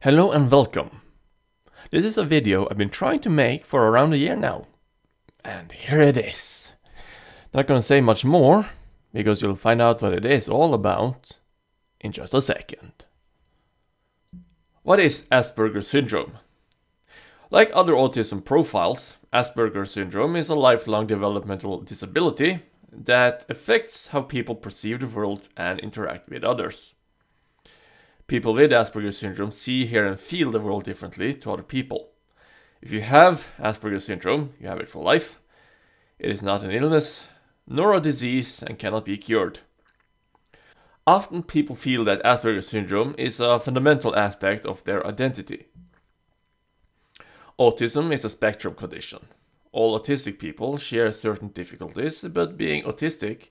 Hello and welcome. This is a video I've been trying to make for around a year now. And here it is. Not gonna say much more, because you'll find out what it is all about in just a second. What is Asperger's syndrome? Like other autism profiles, Asperger's syndrome is a lifelong developmental disability that affects how people perceive the world and interact with others. People with Asperger's syndrome see, hear, and feel the world differently to other people. If you have Asperger's syndrome, you have it for life. It is not an illness, nor a disease, and cannot be cured. Often people feel that Asperger's syndrome is a fundamental aspect of their identity. Autism is a spectrum condition. All autistic people share certain difficulties, but being autistic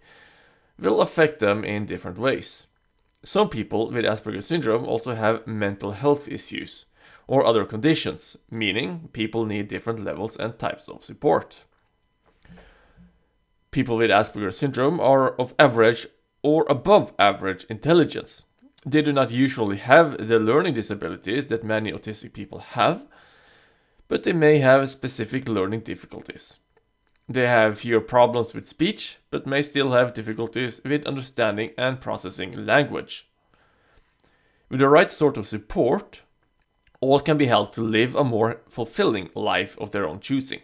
will affect them in different ways. Some people with Asperger's syndrome also have mental health issues or other conditions, meaning people need different levels and types of support. People with Asperger's syndrome are of average or above average intelligence. They do not usually have the learning disabilities that many autistic people have, but they may have specific learning difficulties. They have fewer problems with speech, but may still have difficulties with understanding and processing language. With the right sort of support, all can be helped to live a more fulfilling life of their own choosing.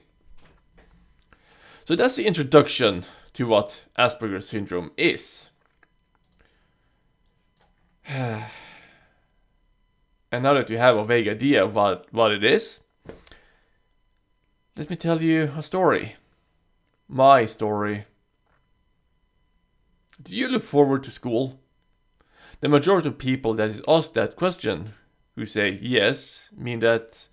So that's the introduction to what Asperger's syndrome is. And now that you have a vague idea of what it is, let me tell you a story. My story. Do you look forward to school? The majority of people that is asked that question, who say yes, mean that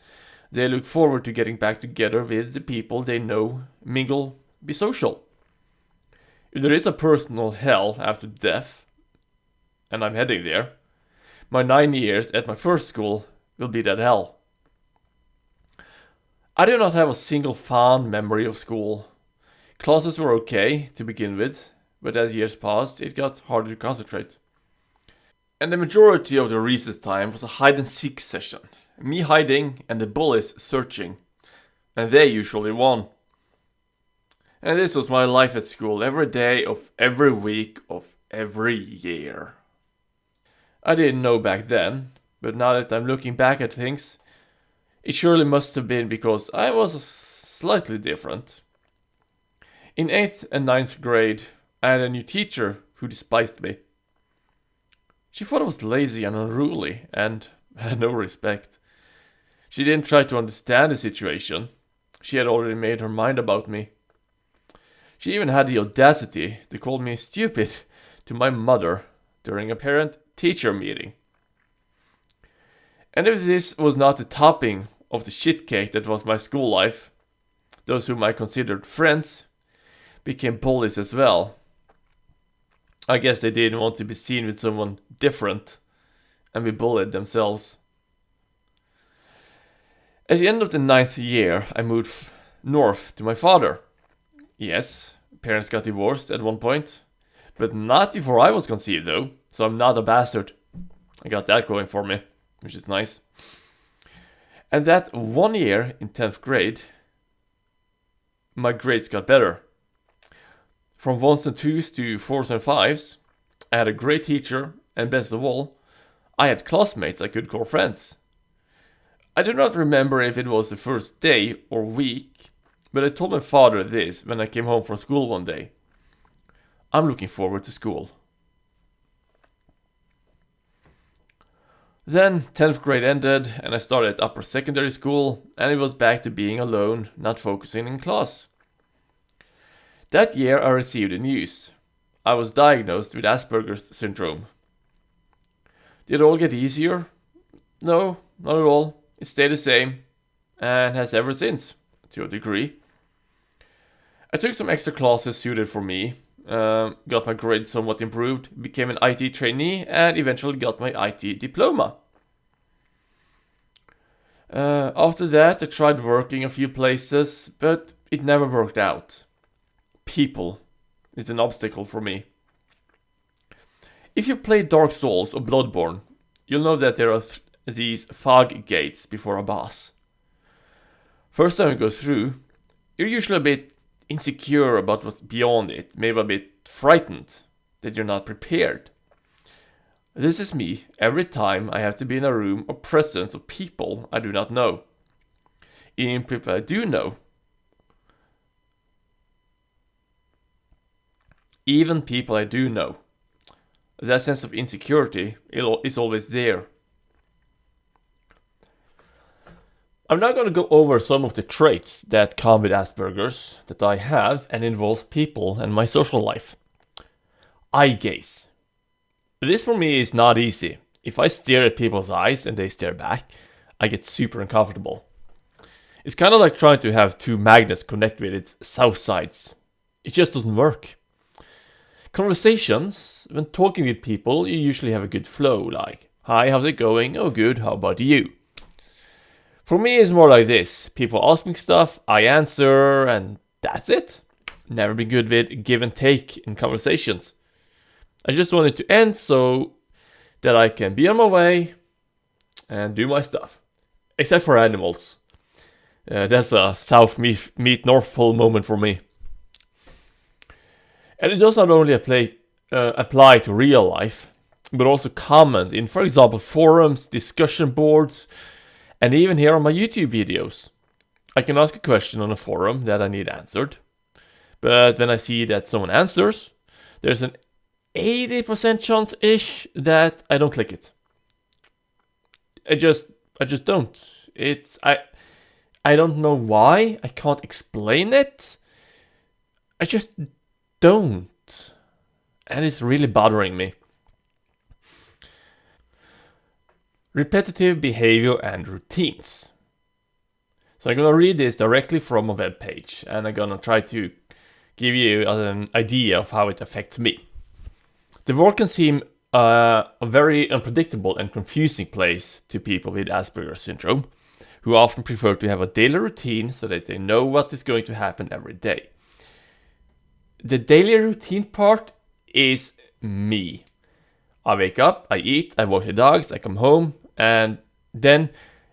they look forward to getting back together with the people they know, mingle, be social. If there is a personal hell after death, and I'm heading there, my 9 years at my first school will be that hell. I do not have a single fond memory of school. Classes were okay to begin with, but as years passed, it got harder to concentrate. And the majority of the recess time was a hide-and-seek session. Me hiding and the bullies searching. And they usually won. And this was my life at school, every day of every week of every year. I didn't know back then, but now that I'm looking back at things, it surely must have been because I was slightly different. In 8th and 9th grade, I had a new teacher who despised me. She thought I was lazy and unruly and had no respect. She didn't try to understand the situation. She had already made her mind about me. She even had the audacity to call me stupid to my mother during a parent-teacher meeting. And if this was not the topping of the shit cake that was my school life, those whom I considered friends became bullies as well. I guess they didn't want to be seen with someone different and be bullied themselves. At the end of the 9th year, I moved north to my father. Yes, parents got divorced at one point, but not before I was conceived though, so I'm not a bastard. I got that going for me, which is nice. And that 1 year in 10th grade, my grades got better. From 1s and 2s to 4s and 5s, I had a great teacher, and best of all, I had classmates I could call friends. I do not remember if it was the first day or week, but I told my father this when I came home from school one day. I'm looking forward to school. Then 10th grade ended, and I started at upper secondary school, and it was back to being alone, not focusing in class. That year I received the news. I was diagnosed with Asperger's syndrome. Did it all get easier? No, not at all. It stayed the same, and has ever since, to a degree. I took some extra classes suited for me, got my grades somewhat improved, became an IT trainee, and eventually got my IT diploma. After that, I tried working a few places, but it never worked out. People is an obstacle for me. If you play Dark Souls or Bloodborne, you'll know that there are these fog gates before a boss. First time you go through, you're usually a bit insecure about what's beyond it, maybe a bit frightened that you're not prepared. This is me every time I have to be in a room or presence of people I do not know. Even people I do know. Even people I do know. That sense of insecurity is always there. I'm now going to go over some of the traits that come with Asperger's that I have and involve people and my social life. Eye gaze. This for me is not easy. If I stare at people's eyes and they stare back, I get super uncomfortable. It's kind of like trying to have two magnets connect with its south sides. It just doesn't work. Conversations, when talking with people, you usually have a good flow, like, "Hi, how's it going? Oh, good, how about you?" For me, it's more like this. People ask me stuff, I answer, and that's it. Never been good with give and take in conversations. I just want it to end so that I can be on my way and do my stuff. Except for animals. That's a South meet North Pole moment for me. And it does not only apply to real life, but also comment in, for example, forums, discussion boards, and even here on my YouTube videos. I can ask a question on a forum that I need answered, but when I see that someone answers, there's an 80% chance-ish that I don't click it. I just don't. I don't know why. I can't explain it. I just don't. And it's really bothering me. Repetitive behavior and routines. So I'm going to read this directly from a web page, and I'm going to try to give you an idea of how it affects me. The world can seem a very unpredictable and confusing place to people with Asperger's syndrome, who often prefer to have a daily routine so that they know what is going to happen every day. The daily routine part is me. I wake up, I eat, I walk the dogs, I come home, and then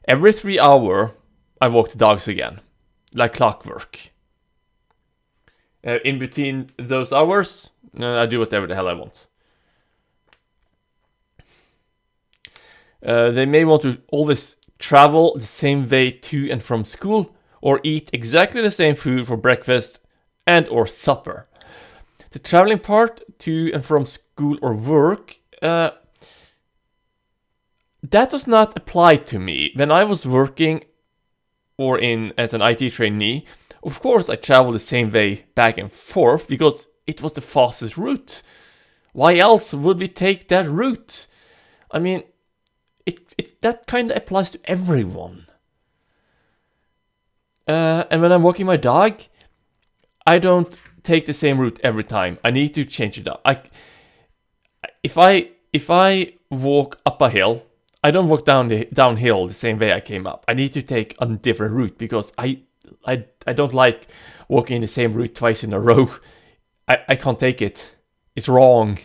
every 3 hours I walk the dogs again, like clockwork. In between those hours, I do whatever the hell I want. They may want to always travel the same way to and from school, or eat exactly the same food for breakfast and or supper. The traveling part to and from school or work, that does not apply to me. When I was working or as an IT trainee, of course I traveled the same way back and forth because it was the fastest route. Why else would we take that route? I mean, that kind of applies to everyone. And when I'm walking my dog, I don't take the same route every time. I need to change it up. If I walk up a hill, I don't walk downhill the same way I came up. I need to take a different route because I don't like walking the same route twice in a row. I can't take it. It's wrong.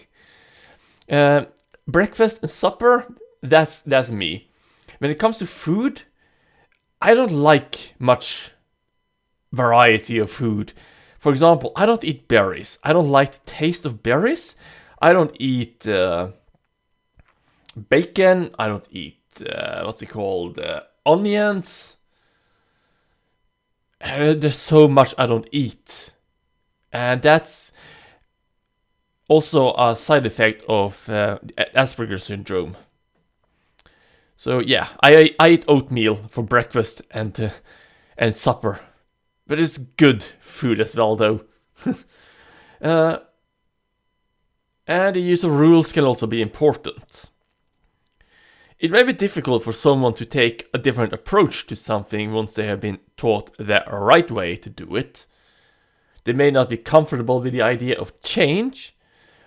Breakfast and supper, that's me. When it comes to food, I don't like much variety of food. For example, I don't eat berries. I don't like the taste of berries. I don't eat bacon. I don't eat, onions. There's so much I don't eat. And that's also a side effect of Asperger's syndrome. So yeah, I eat oatmeal for breakfast and supper. But it's good food as well, though. And the use of rules can also be important. It may be difficult for someone to take a different approach to something once they have been taught the right way to do it. They may not be comfortable with the idea of change,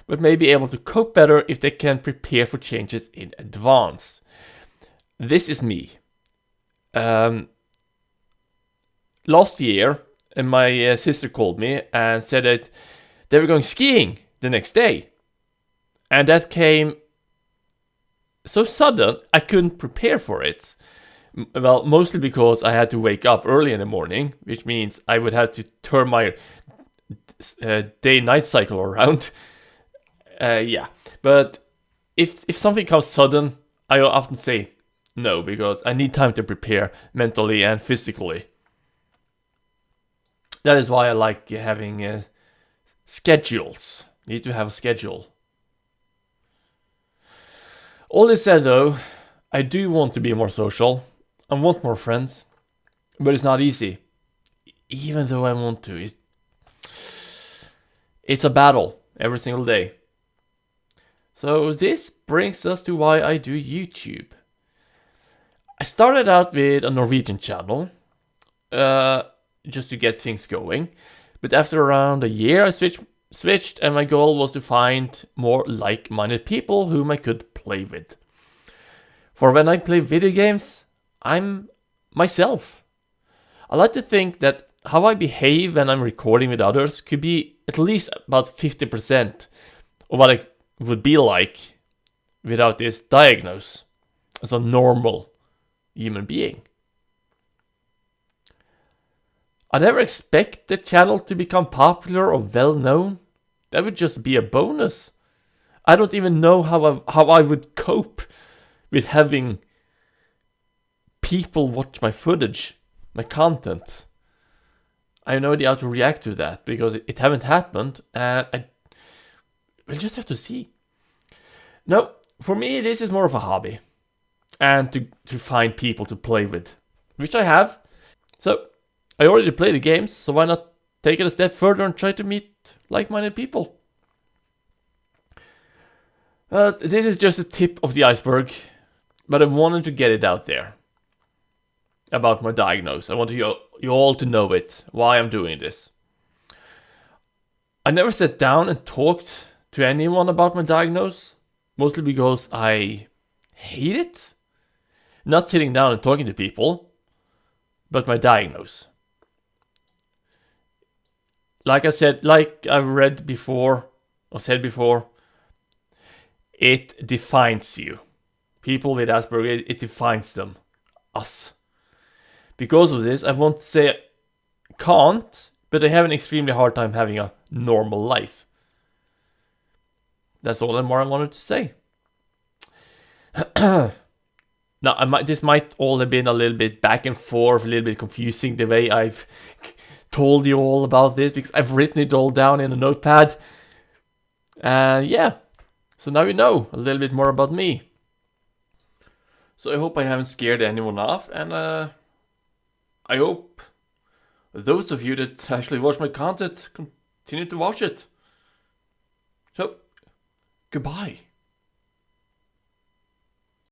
but may be able to cope better if they can prepare for changes in advance. This is me. Last year, my sister called me and said that they were going skiing the next day. And that came so sudden I couldn't prepare for it. Well, mostly because I had to wake up early in the morning, which means I would have to turn my day-night cycle around. Yeah, but if something comes sudden, I often say no because I need time to prepare mentally and physically. That is why I like having schedules. Need to have a schedule. All this said, though, I do want to be more social. I want more friends, but it's not easy. Even though I want to, it's a battle every single day. So this brings us to why I do YouTube. I started out with a Norwegian channel, just to get things going. But after around a year, I switched, and my goal was to find more like-minded people whom I could play with. For when I play video games, I'm myself. I like to think that how I behave when I'm recording with others could be at least about 50% of what I would be like without this diagnosis as a normal human being. I never expect the channel to become popular or well known. That would just be a bonus. I don't even know how I would cope with having people watch my footage, my content. I have no idea how to react to that because it haven't happened, and we'll just have to see. No, for me this is more of a hobby, and to find people to play with, which I have. So I already play the games, so why not take it a step further and try to meet like-minded people? This is just the tip of the iceberg, but I wanted to get it out there about my diagnosis. I want you all to know it, why I'm doing this. I never sat down and talked to anyone about my diagnosis, mostly because I hate it. Not sitting down and talking to people, but my diagnosis. Like I said, like I've read before, or said before, it defines you. People with Asperger, it defines them. Us. Because of this, I won't say I can't, but I have an extremely hard time having a normal life. That's all and more I wanted to say. Now, this might all have been a little bit back and forth, a little bit confusing the way I've told you all about this, because I've written it all down in a notepad. Yeah, so now you know a little bit more about me. So I hope I haven't scared anyone off, and I hope those of you that actually watch my content continue to watch it. So, goodbye.